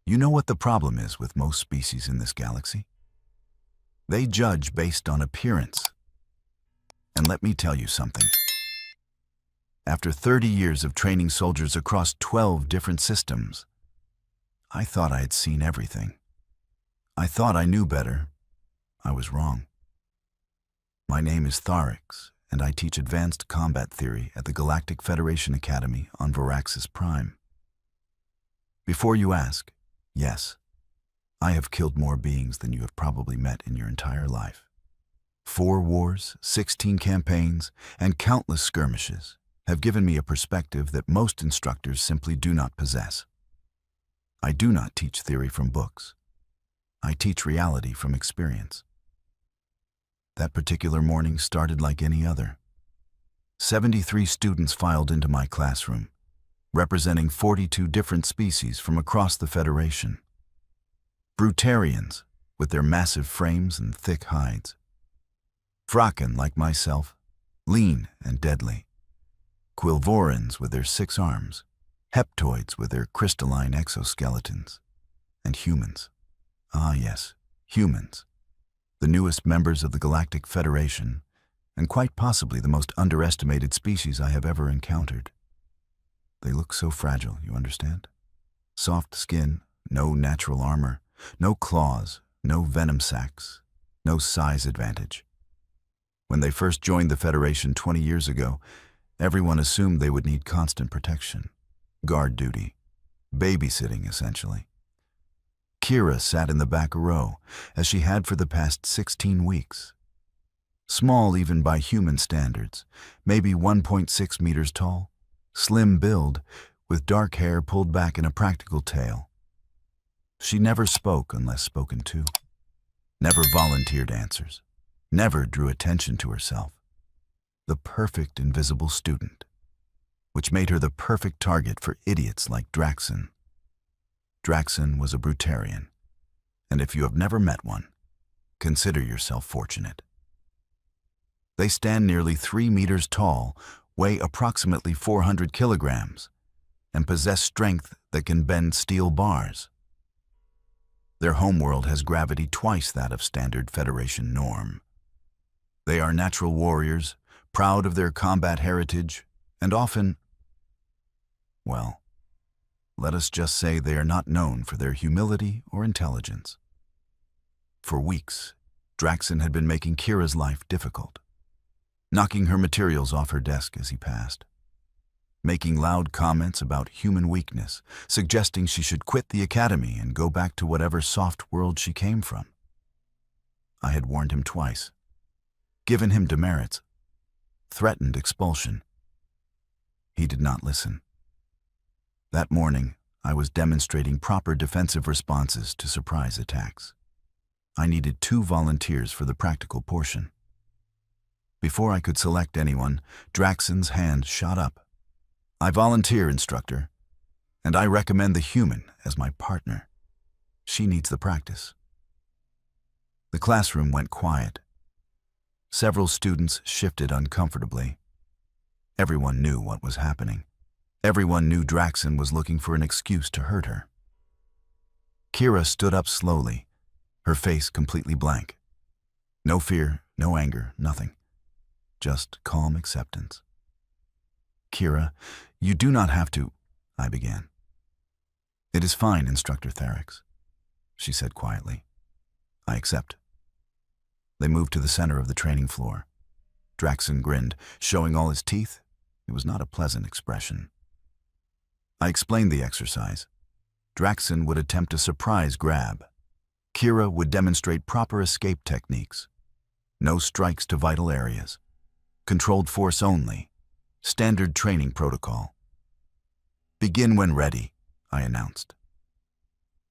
You know what the problem is with most species in this galaxy? They judge based on appearance. And let me tell you something. After 30 years of training soldiers across 12 different systems, I thought I had seen everything. I thought I knew better. I was wrong. My name is Tharix, and I teach advanced combat theory at the Galactic Federation Academy on Varaxis Prime. Before you ask, yes, I have killed more beings than you have probably met in your entire life. 4 wars, 16 campaigns, and countless skirmishes have given me a perspective that most instructors simply do not possess. I do not teach theory from books. I teach reality from experience. That particular morning started like any other. 73 students filed into my classroom, representing 42 different species from across the Federation. Brutarians, with their massive frames and thick hides. Fraken, like myself, lean and deadly. Quilvorans with their 6 arms. Heptoids with their crystalline exoskeletons. And humans. Ah yes, humans. The newest members of the Galactic Federation, and quite possibly the most underestimated species I have ever encountered. They look so fragile, you understand? Soft skin, no natural armor, no claws, no venom sacs, no size advantage. When they first joined the Federation 20 years ago, everyone assumed they would need constant protection, guard duty, babysitting essentially. Kira sat in the back row, as she had for the past 16 weeks. Small even by human standards, maybe 1.6 meters tall, slim build, with dark hair pulled back in a practical tail. She never spoke unless spoken to, never volunteered answers, never drew attention to herself. The perfect invisible student, which made her the perfect target for idiots like Draxon. Draxon was a Brutarian, and if you have never met one, consider yourself fortunate. They stand nearly 3 meters tall, weigh approximately 400 kilograms, and possess strength that can bend steel bars. Their homeworld has gravity twice that of standard Federation norm. They are natural warriors, proud of their combat heritage, and often, well, let us just say they are not known for their humility or intelligence. For weeks, Draxon had been making Kira's life difficult, knocking her materials off her desk as he passed, making loud comments about human weakness, suggesting she should quit the academy and go back to whatever soft world she came from. I had warned him twice, given him demerits, threatened expulsion. He did not listen. That morning, I was demonstrating proper defensive responses to surprise attacks. I needed 2 volunteers for the practical portion. Before I could select anyone, Draxon's hand shot up. I volunteer, instructor, and I recommend the human as my partner. She needs the practice. The classroom went quiet. Several students shifted uncomfortably. Everyone knew what was happening. Everyone knew Draxon was looking for an excuse to hurt her. Kira stood up slowly, her face completely blank. No fear, no anger, nothing. Just calm acceptance. Kira, you do not have to, I began. It is fine, Instructor Tharix, she said quietly. I accept. They moved to the center of the training floor. Draxon grinned, showing all his teeth. It was not a pleasant expression. I explained the exercise. Draxon would attempt a surprise grab. Kira would demonstrate proper escape techniques. No strikes to vital areas. Controlled force only. Standard training protocol. Begin when ready, I announced.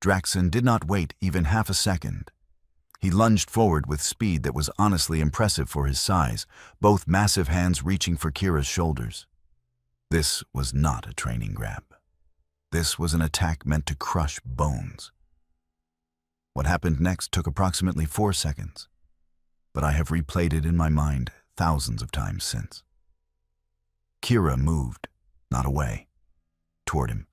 Draxon did not wait even half a second. He lunged forward with speed that was honestly impressive for his size, both massive hands reaching for Kira's shoulders. This was not a training grab. This was an attack meant to crush bones. What happened next took approximately 4 seconds, but I have replayed it in my mind thousands of times since. Kira moved, not away, toward him.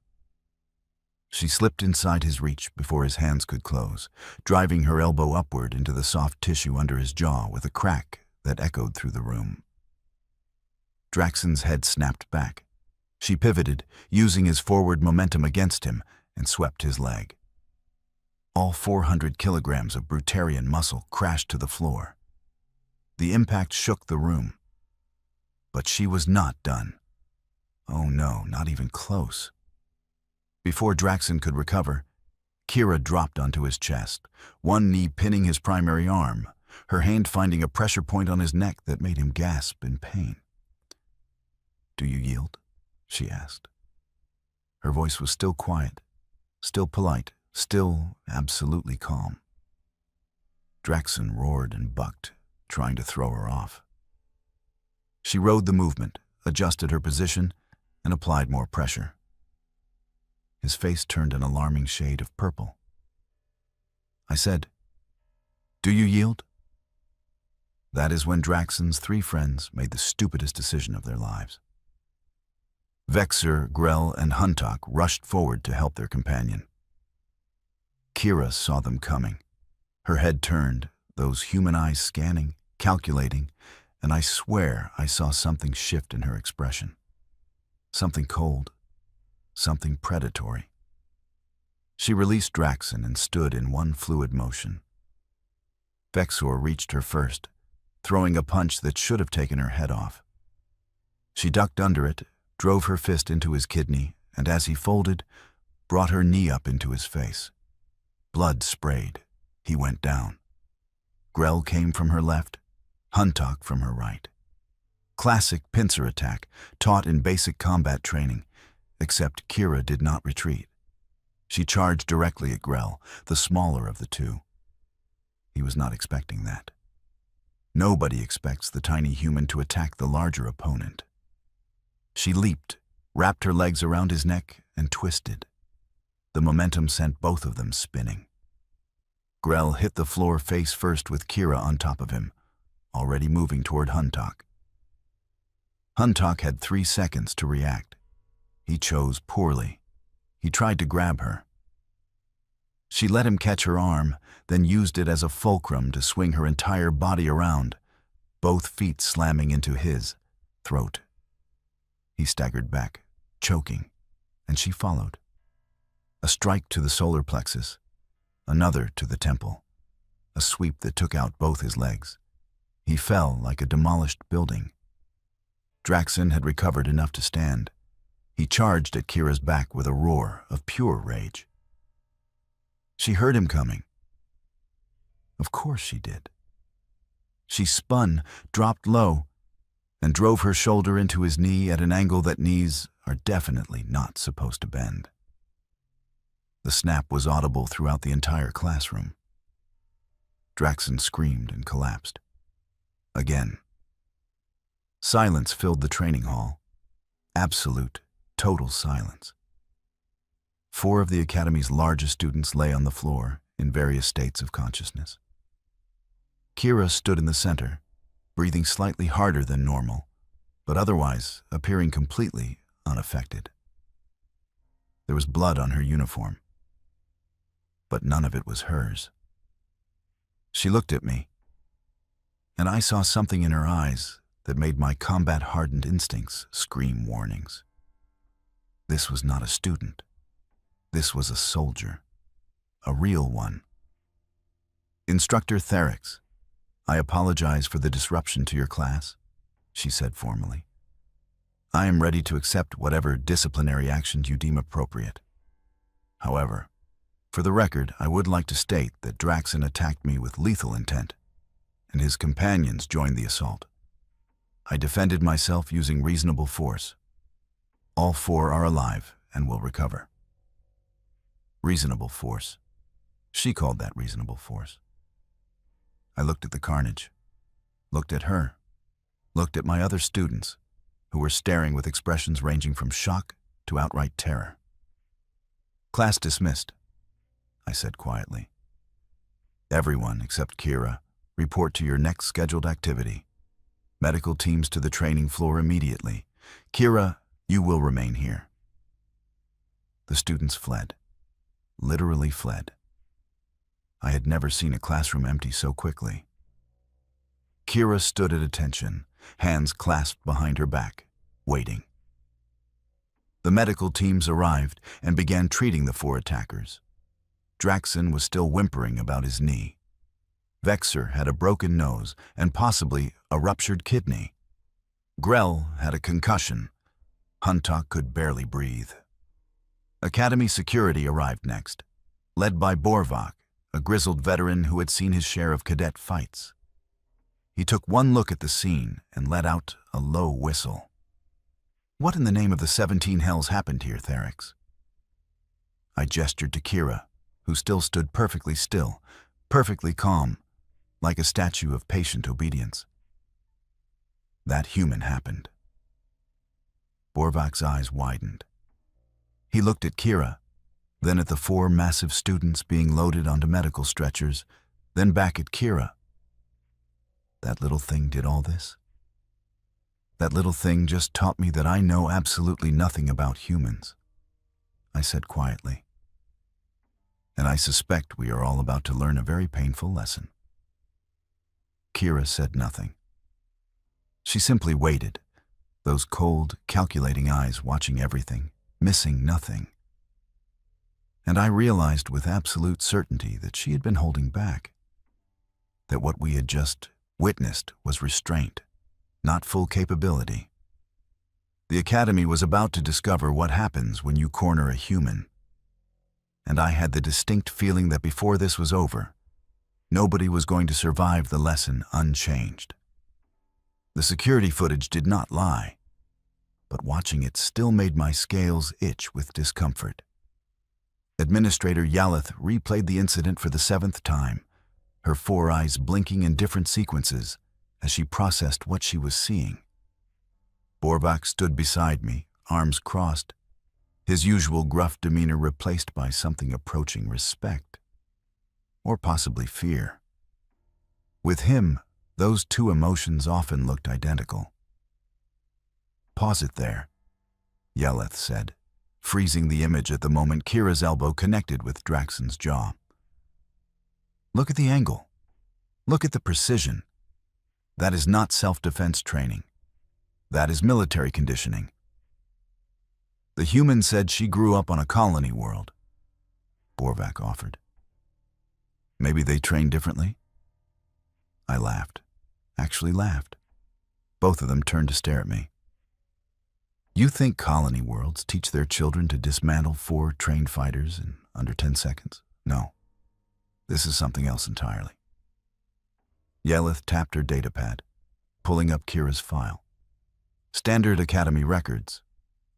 She slipped inside his reach before his hands could close, driving her elbow upward into the soft tissue under his jaw with a crack that echoed through the room. Draxon's head snapped back. She pivoted, using his forward momentum against him, and swept his leg. All 400 kilograms of Brutarian muscle crashed to the floor. The impact shook the room. But she was not done. Oh no, not even close. Before Draxon could recover, Kira dropped onto his chest, one knee pinning his primary arm, her hand finding a pressure point on his neck that made him gasp in pain. "Do you yield?" she asked. Her voice was still quiet, still polite, still absolutely calm. Draxon roared and bucked, trying to throw her off. She rode the movement, adjusted her position, and applied more pressure. His face turned an alarming shade of purple. I said, "Do you yield?" That is when Draxon's 3 friends made the stupidest decision of their lives. Vexer, Grell, and Huntok rushed forward to help their companion. Kira saw them coming. Her head turned, those human eyes scanning, calculating, and I swear I saw something shift in her expression. Something cold, something predatory. She released Draxon and stood in one fluid motion. Vexor reached her first, throwing a punch that should have taken her head off. She ducked under it, drove her fist into his kidney, and as he folded, brought her knee up into his face. Blood sprayed. He went down. Grell came from her left, Huntok from her right. Classic pincer attack, taught in basic combat training, except Kira did not retreat. She charged directly at Grell, the smaller of the two. He was not expecting that. Nobody expects the tiny human to attack the larger opponent. She leaped, wrapped her legs around his neck, and twisted. The momentum sent both of them spinning. Grell hit the floor face first with Kira on top of him, already moving toward Huntok. Huntok had 3 seconds to react. He chose poorly. He tried to grab her. She let him catch her arm, then used it as a fulcrum to swing her entire body around, both feet slamming into his throat. He staggered back, choking, and she followed. A strike to the solar plexus, another to the temple, a sweep that took out both his legs. He fell like a demolished building. Draxon had recovered enough to stand. He charged at Kira's back with a roar of pure rage. She heard him coming. Of course she did. She spun, dropped low, and drove her shoulder into his knee at an angle that knees are definitely not supposed to bend. The snap was audible throughout the entire classroom. Draxon screamed and collapsed. Again. Silence filled the training hall. Absolute, total silence. 4 of the Academy's largest students lay on the floor in various states of consciousness. Kira stood in the center, breathing slightly harder than normal, but otherwise appearing completely unaffected. There was blood on her uniform, but none of it was hers. She looked at me, and I saw something in her eyes that made my combat-hardened instincts scream warnings. This was not a student. This was a soldier, a real one. "Instructor Therix, I apologize for the disruption to your class," she said formally. "I am ready to accept whatever disciplinary actions you deem appropriate. However, for the record, I would like to state that Draxon attacked me with lethal intent, and his companions joined the assault. I defended myself using reasonable force. All 4 are alive and will recover." Reasonable force. She called that reasonable force. I looked at the carnage, looked at her, looked at my other students, who were staring with expressions ranging from shock to outright terror. "Class dismissed," I said quietly. "Everyone except Kira, report to your next scheduled activity. Medical teams to the training floor immediately. Kira, you will remain here." The students fled. literally fled. I had never seen a classroom empty so quickly. Kira stood at attention, hands clasped behind her back, waiting. The medical teams arrived and began treating the 4 attackers. Draxon was still whimpering about his knee. Vexer had a broken nose and possibly a ruptured kidney. Grell had a concussion. Huntok could barely breathe. Academy security arrived next, led by Borvak, a grizzled veteran who had seen his share of cadet fights. He took one look at the scene and let out a low whistle. "What in the name of the 17 hells happened here, Therix?" I gestured to Kira, who still stood perfectly still, perfectly calm, like a statue of patient obedience. That human happened. Borvak's eyes widened. He looked at Kira, then at the 4 massive students being loaded onto medical stretchers, then back at Kira. That little thing did all this? That little thing just taught me that I know absolutely nothing about humans, I said quietly. And I suspect we are all about to learn a very painful lesson. Kira said nothing. She simply waited, those cold, calculating eyes watching everything, missing nothing. And I realized with absolute certainty that she had been holding back, that what we had just witnessed was restraint, not full capability. The Academy was about to discover what happens when you corner a human. And I had the distinct feeling that before this was over, nobody was going to survive the lesson unchanged. The security footage did not lie, but watching it still made my scales itch with discomfort. Administrator Yaleth replayed the incident for the 7th time, her 4 eyes blinking in different sequences as she processed what she was seeing. Borvak stood beside me, arms crossed, his usual gruff demeanor replaced by something approaching respect, or possibly fear. With him, those 2 emotions often looked identical. "Pause it there," Yeleth said, freezing the image at the moment Kira's elbow connected with Draxon's jaw. "Look at the angle. Look at the precision. That is not self-defense training. That is military conditioning." "The human said she grew up on a colony world," Borvak offered. "Maybe they train differently?" I laughed. Actually laughed. Both of them turned to stare at me. "You think colony worlds teach their children to dismantle 4 trained fighters in under 10 seconds? No. This is something else entirely." Yeleth tapped her datapad, pulling up Kira's file. Standard Academy records.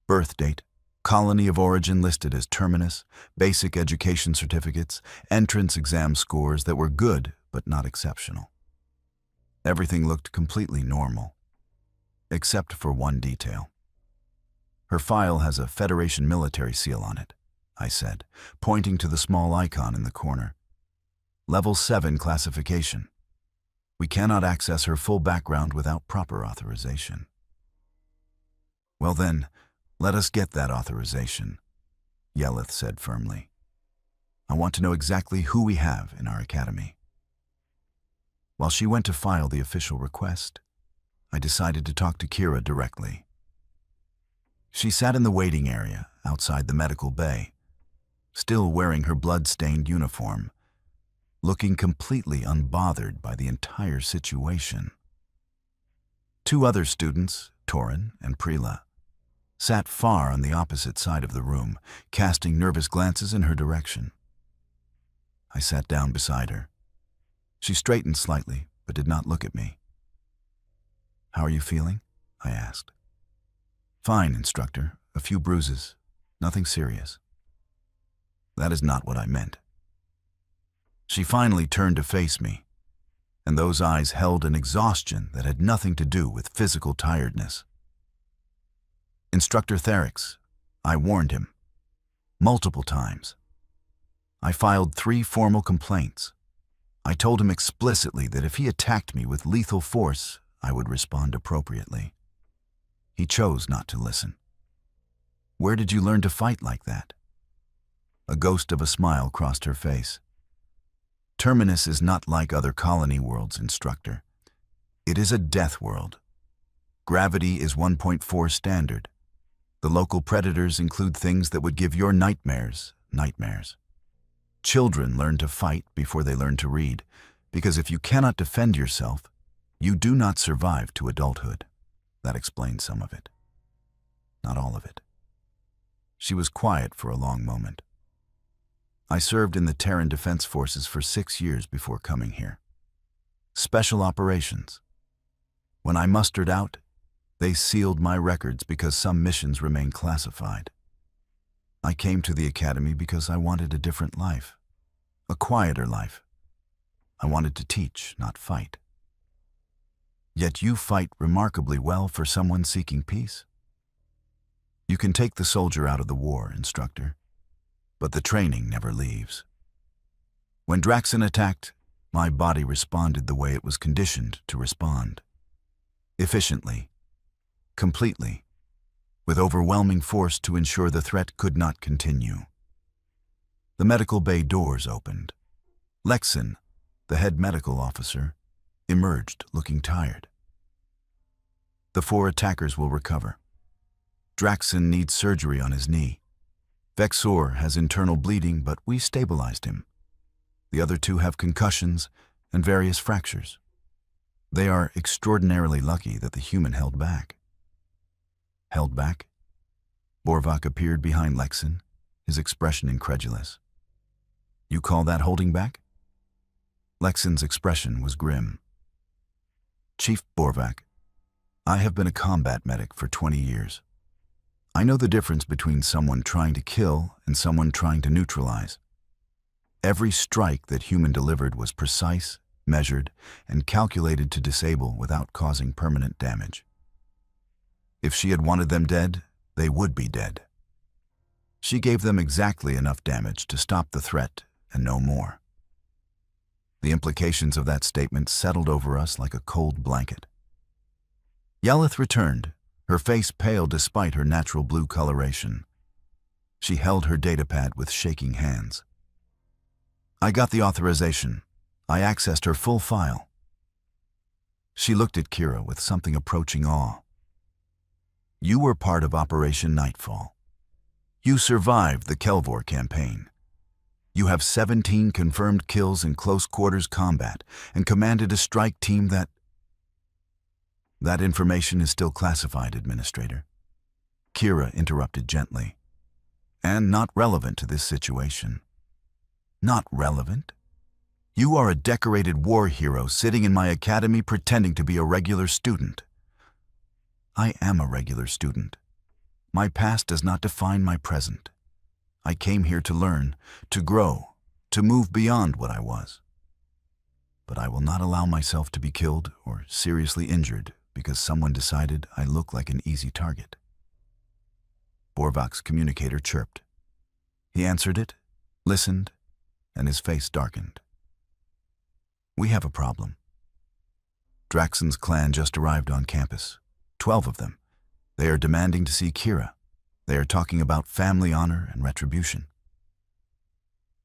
Birth date, colony of origin listed as terminus, basic education certificates, entrance exam scores that were good but not exceptional. Everything looked completely normal, except for one detail. "Her file has a Federation military seal on it," I said, pointing to the small icon in the corner. "Level 7 classification. We cannot access her full background without proper authorization." "Well then, let us get that authorization," Yeleth said firmly. "I want to know exactly who we have in our academy." While she went to file the official request, I decided to talk to Kira directly. She sat in the waiting area outside the medical bay, still wearing her blood-stained uniform, looking completely unbothered by the entire situation. 2 other students, Torin and Prila, sat far on the opposite side of the room, casting nervous glances in her direction. I sat down beside her. She straightened slightly, but did not look at me. "How are you feeling?" I asked. "Fine, instructor. A few bruises. Nothing serious." "That is not what I meant." She finally turned to face me, and those eyes held an exhaustion that had nothing to do with physical tiredness. "Instructor Therix, I warned him. Multiple times. I filed 3 formal complaints. I told him explicitly that if he attacked me with lethal force, I would respond appropriately. He chose not to listen. Where did you learn to fight like that?" A ghost of a smile crossed her face. Terminus is not like other colony worlds, instructor. It is a death world. Gravity is 1.4 standard. The local predators include things that would give your nightmares. Children learn to fight before they learn to read, because if you cannot defend yourself, you do not survive to adulthood. That explains some of it. Not all of it. She was quiet for a long moment. I served in the Terran Defense Forces for 6 years before coming here. Special operations. When I mustered out, they sealed my records because some missions remain classified. I came to the academy because I wanted a different life, a quieter life. I wanted to teach, not fight. Yet you fight remarkably well for someone seeking peace. You can take the soldier out of the war, instructor, but the training never leaves. When Draxon attacked, my body responded the way it was conditioned to respond. Efficiently, completely, with overwhelming force to ensure the threat could not continue. The medical bay doors opened. Lexon, the head medical officer, emerged looking tired. The 4 attackers will recover. Draxon needs surgery on his knee. Vexor has internal bleeding, but we stabilized him. The other 2 have concussions and various fractures. They are extraordinarily lucky that the human held back. Held back? Borvak appeared behind Lexon, his expression incredulous. You call that holding back? Lexon's expression was grim. Chief Borvak, I have been a combat medic for 20 years. I know the difference between someone trying to kill and someone trying to neutralize. Every strike that human delivered was precise, measured, and calculated to disable without causing permanent damage. If she had wanted them dead, they would be dead. She gave them exactly enough damage to stop the threat and no more. The implications of that statement settled over us like a cold blanket. Yelith returned, her face pale despite her natural blue coloration. She held her datapad with shaking hands. I got the authorization. I accessed her full file. She looked at Kira with something approaching awe. You were part of Operation Nightfall. You survived the Kelvor campaign. You have 17 confirmed kills in close quarters combat and commanded a strike team that... That information is still classified, Administrator. Kira interrupted gently. And not relevant to this situation. Not relevant? You are a decorated war hero sitting in my academy pretending to be a regular student. I am a regular student. My past does not define my present. I came here to learn, to grow, to move beyond what I was. But I will not allow myself to be killed or seriously injured because someone decided I look like an easy target. Borvak's communicator chirped. He answered it, listened, and his face darkened. We have a problem. Draxon's clan just arrived on campus. 12 of them. They are demanding to see Kira. They are talking about family honor and retribution.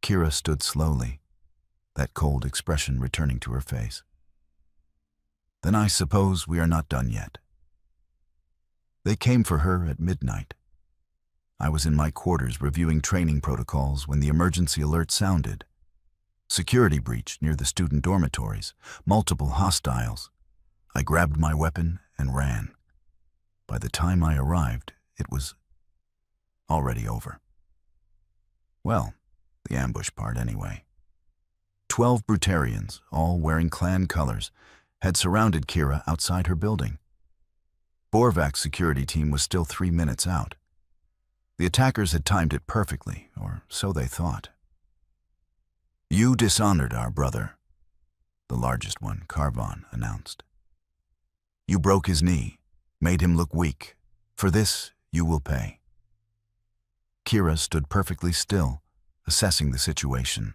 Kira stood slowly, that cold expression returning to her face. Then I suppose we are not done yet. They came for her at midnight. I was in my quarters reviewing training protocols when the emergency alert sounded. Security breach near the student dormitories, multiple hostiles. I grabbed my weapon and ran. By the time I arrived, it was already over. Well, the ambush part anyway. 12 Brutarians, all wearing clan colors, had surrounded Kira outside her building. Borvak's security team was still 3 minutes out. The attackers had timed it perfectly, or so they thought. You dishonored our brother, the largest one, Carvon, announced. You broke his knee, made him look weak. For this, you will pay. Kira stood perfectly still, assessing the situation.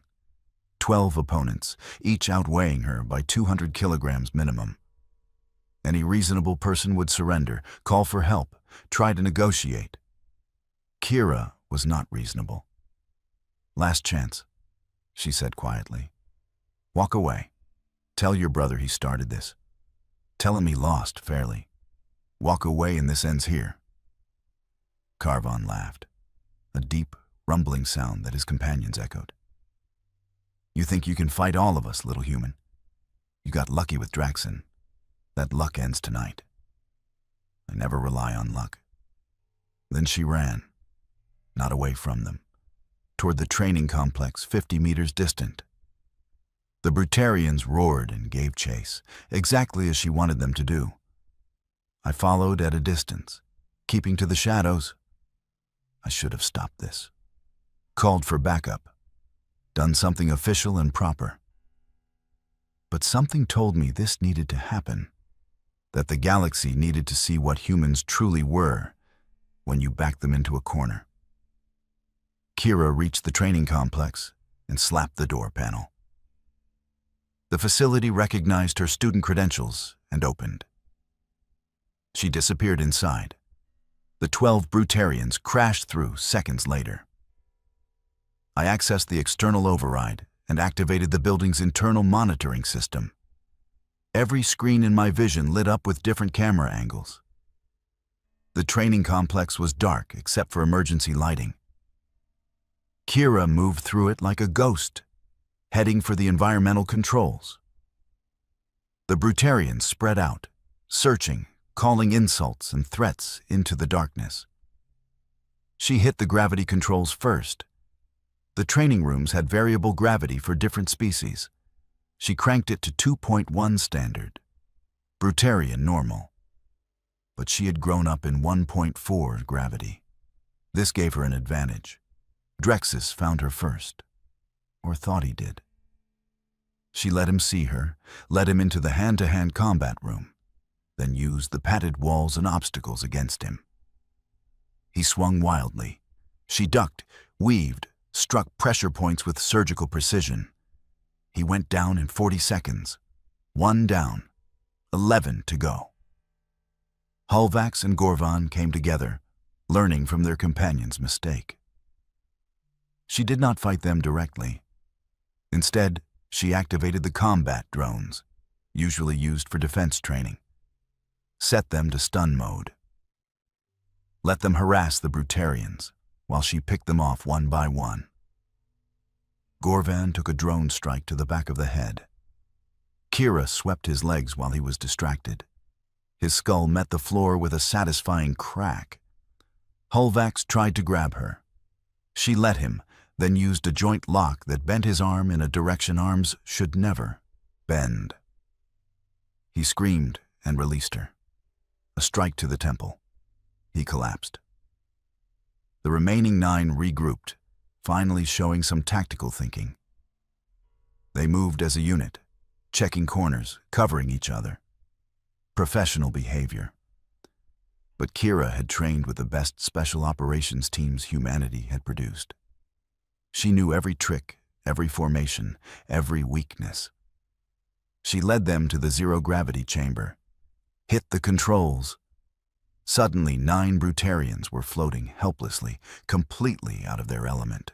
12 opponents, each outweighing her by 200 kilograms minimum. Any reasonable person would surrender, call for help, try to negotiate. Kira was not reasonable. Last chance, she said quietly. Walk away. Tell your brother he started this. Tell him he lost fairly. Walk away and this ends here. Carvon laughed, a deep, rumbling sound that his companions echoed. You think you can fight all of us, little human? You got lucky with Draxon. That luck ends tonight. I never rely on luck. Then she ran, not away from them, toward the training complex 50 meters distant. The Brutarians roared and gave chase, exactly as she wanted them to do. I followed at a distance, keeping to the shadows. I should have stopped this. Called for backup. Done something official and proper. But something told me this needed to happen, that the galaxy needed to see what humans truly were when you backed them into a corner. Kira reached the training complex and slapped the door panel. The facility recognized her student credentials and opened. She disappeared inside. The 12 Brutarians crashed through seconds later. I accessed the external override and activated the building's internal monitoring system. Every screen in my vision lit up with different camera angles. The training complex was dark except for emergency lighting. Kira moved through it like a ghost, heading for the environmental controls. The Brutarians spread out, searching, calling insults and threats into the darkness. She hit the gravity controls first. The training rooms had variable gravity for different species. She cranked it to 2.1 standard, Brutarian normal. But she had grown up in 1.4 gravity. This gave her an advantage. Drexus found her first, or thought he did. She let him see her, led him into the hand-to-hand combat room, then used the padded walls and obstacles against him. He swung wildly. She ducked, weaved, struck pressure points with surgical precision. He went down in 40 seconds. 1 down, 11 to go. Hulvax and Gorvan came together, learning from their companion's mistake. She did not fight them directly. Instead, she activated the combat drones, usually used for defense training. Set them to stun mode. Let them harass the Brutarians, while she picked them off one by one. Gorvan took a drone strike to the back of the head. Kira swept his legs while he was distracted. His skull met the floor with a satisfying crack. Hulvax tried to grab her. She let him, then used a joint lock that bent his arm in a direction arms should never bend. He screamed and released her. A strike to the temple. He collapsed. The remaining 9 regrouped, finally showing some tactical thinking. They moved as a unit, checking corners, covering each other. Professional behavior. But Kira had trained with the best special operations teams humanity had produced. She knew every trick, every formation, every weakness. She led them to the zero-gravity chamber, hit the controls. Suddenly, 9 Brutarians were floating helplessly, completely out of their element.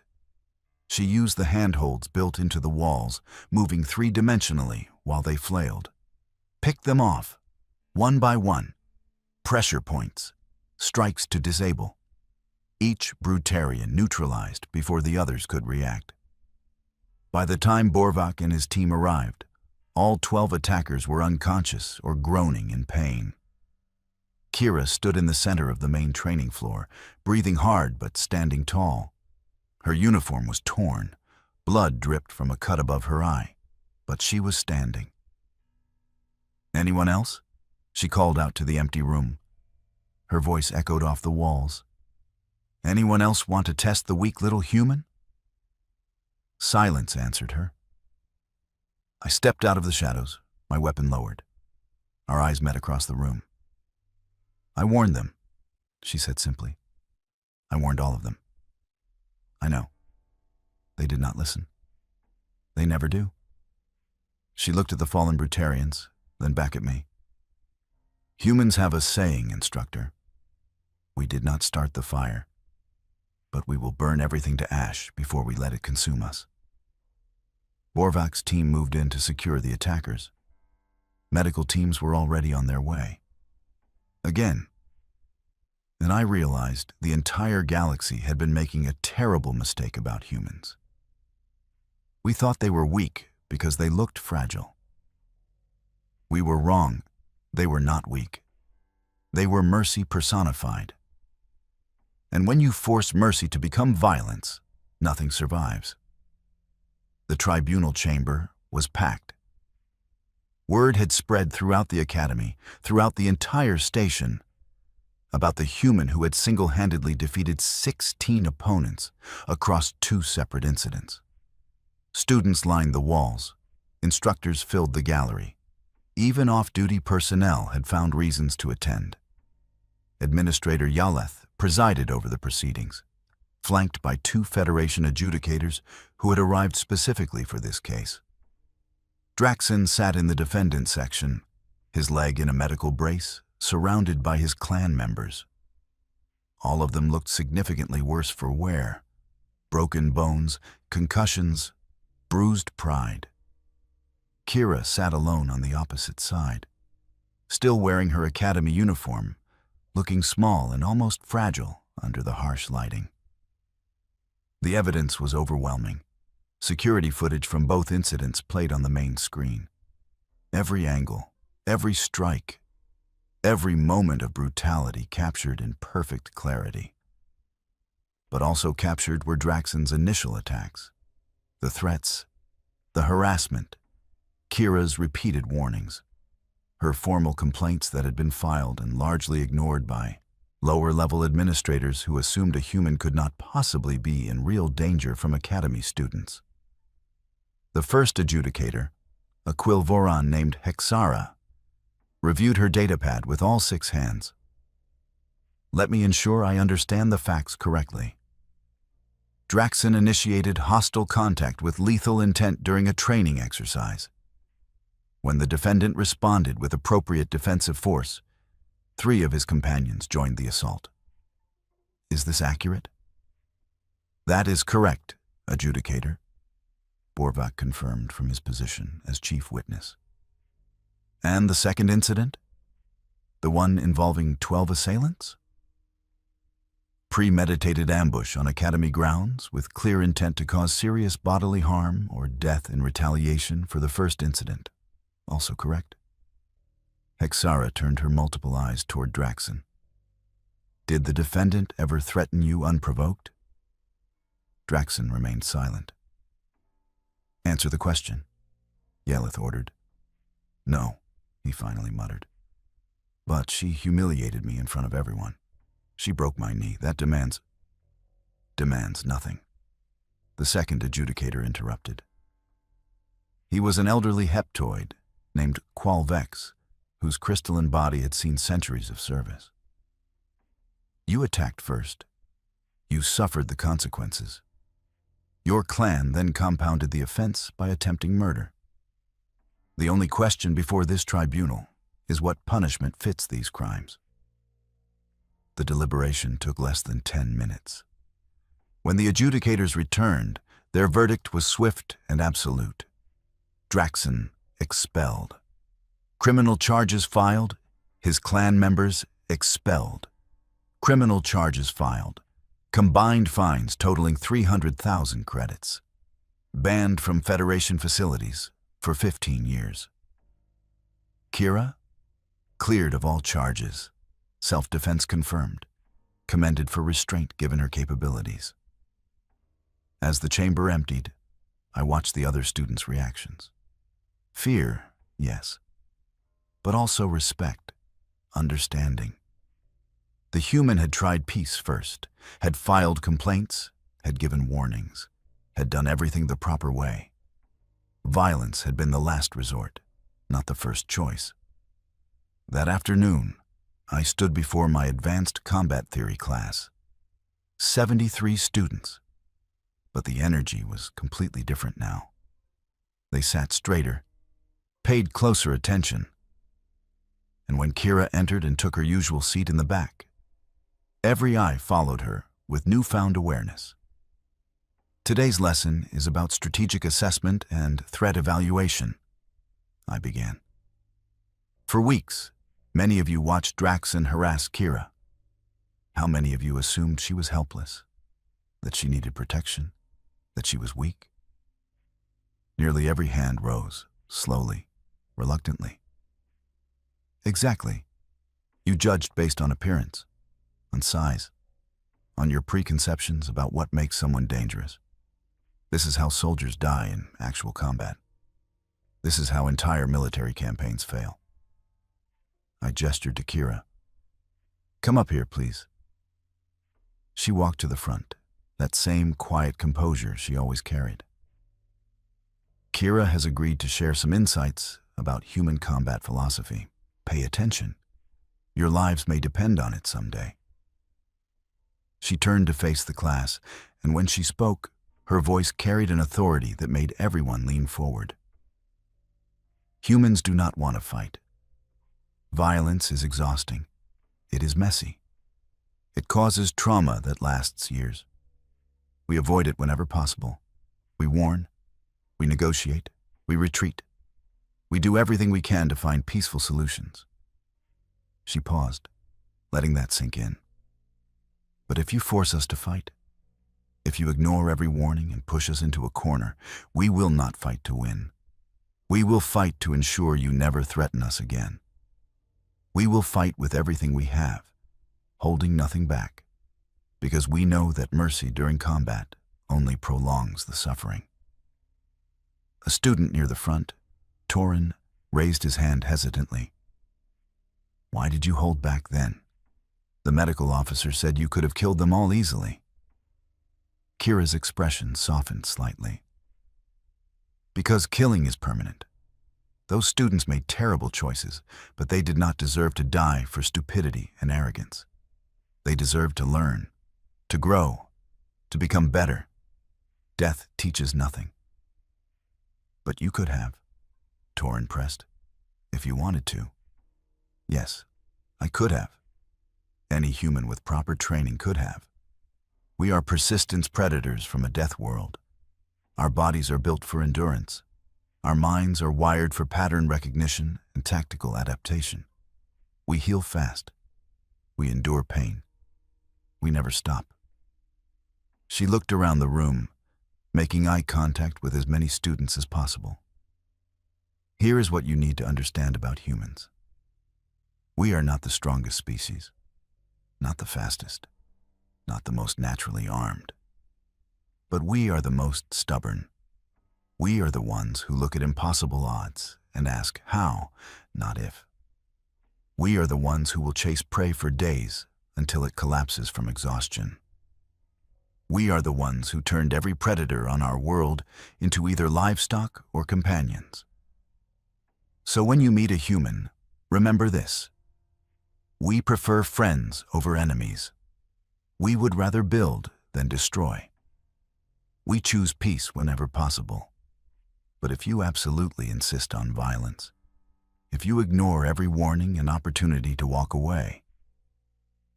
She used the handholds built into the walls, moving 3-dimensionally while they flailed. Picked them off, one by one. Pressure points, strikes to disable. Each Brutarian neutralized before the others could react. By the time Borvak and his team arrived, all 12 attackers were unconscious or groaning in pain. Kira stood in the center of the main training floor, breathing hard but standing tall. Her uniform was torn. Blood dripped from a cut above her eye, but she was standing. "Anyone else?" She called out to the empty room. Her voice echoed off the walls. "Anyone else want to test the weak little human?" Silence answered her. I stepped out of the shadows, my weapon lowered. Our eyes met across the room. "I warned them," she said simply. "I warned all of them." "I know. They did not listen. They never do." She looked at the fallen Brutarians, then back at me. "Humans have a saying, Instructor. We did not start the fire. but we will burn everything to ash before we let it consume us. Borvak's team moved in to secure the attackers. Medical teams were already on their way. Again. And I realized the entire galaxy had been making a terrible mistake about humans. We thought they were weak because they looked fragile. We were wrong. They were not weak. They were mercy personified. And when you force mercy to become violence, nothing survives. The tribunal chamber was packed. Word had spread throughout the academy, throughout the entire station, about the human who had single-handedly defeated 16 opponents across 2 separate incidents. Students lined the walls. Instructors filled the gallery. Even off-duty personnel had found reasons to attend. Administrator Yaleth presided over the proceedings, flanked by 2 Federation adjudicators who had arrived specifically for this case. Draxon sat in the defendant section, his leg in a medical brace, surrounded by his clan members. All of them looked significantly worse for wear. Broken bones, concussions, bruised pride. Kira sat alone on the opposite side, still wearing her academy uniform, looking small and almost fragile under the harsh lighting. The evidence was overwhelming. Security footage from both incidents played on the main screen. Every angle, every strike, every moment of brutality captured in perfect clarity. But also captured were Draxon's initial attacks, the threats, the harassment, Kira's repeated warnings, her formal complaints that had been filed and largely ignored by lower-level administrators who assumed a human could not possibly be in real danger from academy students. The first adjudicator, a Quilvoran named Hexara, reviewed her datapad with all 6 hands. Let me ensure I understand the facts correctly. Draxon initiated hostile contact with lethal intent during a training exercise. When the defendant responded with appropriate defensive force, 3 of his companions joined the assault. Is this accurate? That is correct, adjudicator, Borvak confirmed from his position as chief witness. And the second incident? The one involving 12 assailants? Premeditated ambush on academy grounds with clear intent to cause serious bodily harm or death in retaliation for the first incident. Also correct? Hexara turned her multiple eyes toward Draxon. Did the defendant ever threaten you unprovoked? Draxon remained silent. Answer the question, Yaleth ordered. No, he finally muttered. But she humiliated me in front of everyone. She broke my knee. That demands nothing. The second adjudicator interrupted. He was an elderly heptoid named Qualvex, whose crystalline body had seen centuries of service. You attacked first. You suffered the consequences. Your clan then compounded the offense by attempting murder. The only question before this tribunal is what punishment fits these crimes. The deliberation took less than 10 minutes. When the adjudicators returned, their verdict was swift and absolute. Draxon expelled. Criminal charges filed, his clan members expelled. Criminal charges filed. Combined fines totaling 300,000 credits. Banned from Federation facilities for 15 years. Kira? Cleared of all charges. Self-defense confirmed. Commended for restraint given her capabilities. As the chamber emptied, I watched the other students' reactions. Fear, yes, but also respect, understanding. The human had tried peace first, had filed complaints, had given warnings, had done everything the proper way. Violence had been the last resort, not the first choice. That afternoon, I stood before my advanced combat theory class. 73 students, but the energy was completely different now. They sat straighter, paid closer attention. And when Kira entered and took her usual seat in the back, every eye followed her with newfound awareness. Today's lesson is about strategic assessment and threat evaluation, I began. For weeks, many of you watched Draxon harass Kira. How many of you assumed she was helpless, that she needed protection, that she was weak? Nearly every hand rose, slowly, reluctantly. Exactly. You judged based on appearance, on size, on your preconceptions about what makes someone dangerous. This is how soldiers die in actual combat. This is how entire military campaigns fail. I gestured to Kira. Come up here, please. She walked to the front, that same quiet composure she always carried. Kira has agreed to share some insights about human combat philosophy. Pay attention. Your lives may depend on it someday. She turned to face the class, and when she spoke, her voice carried an authority that made everyone lean forward. Humans do not want to fight. Violence is exhausting. It is messy. It causes trauma that lasts years. We avoid it whenever possible. We warn. We negotiate. We retreat. We do everything we can to find peaceful solutions. She paused, letting that sink in. But if you force us to fight, if you ignore every warning and push us into a corner, we will not fight to win. We will fight to ensure you never threaten us again. We will fight with everything we have, holding nothing back, because we know that mercy during combat only prolongs the suffering. A student near the front, Torin, raised his hand hesitantly. Why did you hold back then? The medical officer said you could have killed them all easily. Kira's expression softened slightly. Because killing is permanent. Those students made terrible choices, but they did not deserve to die for stupidity and arrogance. They deserved to learn, to grow, to become better. Death teaches nothing. But you could have, Torin pressed, if you wanted to. Yes, I could have. Any human with proper training could have. We are persistence predators from a death world. Our bodies are built for endurance. Our minds are wired for pattern recognition and tactical adaptation. We heal fast. We endure pain. We never stop. She looked around the room, making eye contact with as many students as possible. Here is what you need to understand about humans. We are not the strongest species, not the fastest, not the most naturally armed. But we are the most stubborn. We are the ones who look at impossible odds and ask how, not if. We are the ones who will chase prey for days until it collapses from exhaustion. We are the ones who turned every predator on our world into either livestock or companions. So when you meet a human, remember this. We prefer friends over enemies. We would rather build than destroy. We choose peace whenever possible. But if you absolutely insist on violence, if you ignore every warning and opportunity to walk away,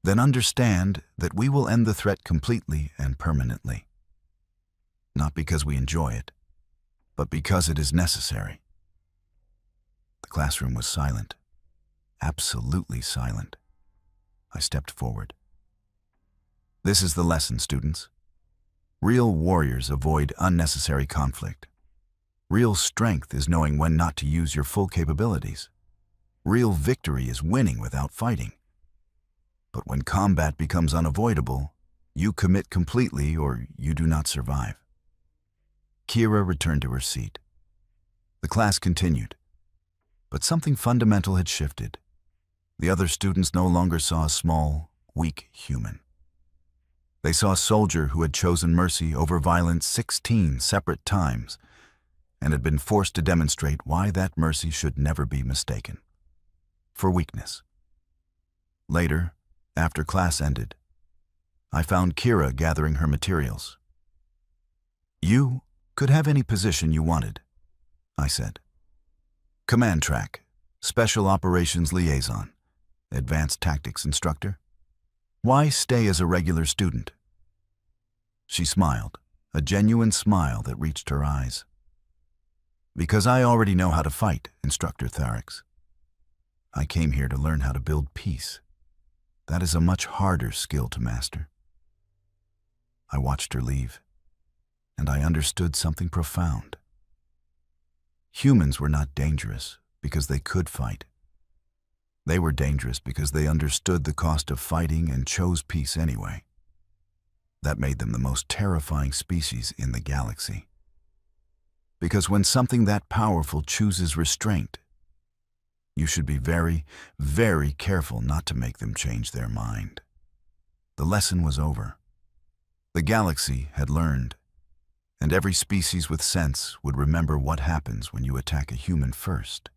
then understand that we will end the threat completely and permanently. Not because we enjoy it, but because it is necessary. The classroom was silent, absolutely silent. I stepped forward. This is the lesson, students. Real warriors avoid unnecessary conflict. Real strength is knowing when not to use your full capabilities. Real victory is winning without fighting. But when combat becomes unavoidable, you commit completely or you do not survive. Kira returned to her seat. The class continued, but something fundamental had shifted. The other students no longer saw a small, weak human. They saw a soldier who had chosen mercy over violence 16 separate times and had been forced to demonstrate why that mercy should never be mistaken for weakness. Later, after class ended, I found Kira gathering her materials. You could have any position you wanted, I said. Command track, Special Operations Liaison, Advanced Tactics Instructor. Why stay as a regular student? She smiled, a genuine smile that reached her eyes. Because I already know how to fight, Instructor Tharix. I came here to learn how to build peace. That is a much harder skill to master. I watched her leave, and I understood something profound. Humans were not dangerous because they could fight. They were dangerous because they understood the cost of fighting and chose peace anyway. That made them the most terrifying species in the galaxy. Because when something that powerful chooses restraint, you should be very, very careful not to make them change their mind. The lesson was over. The galaxy had learned, and every species with sense would remember what happens when you attack a human first.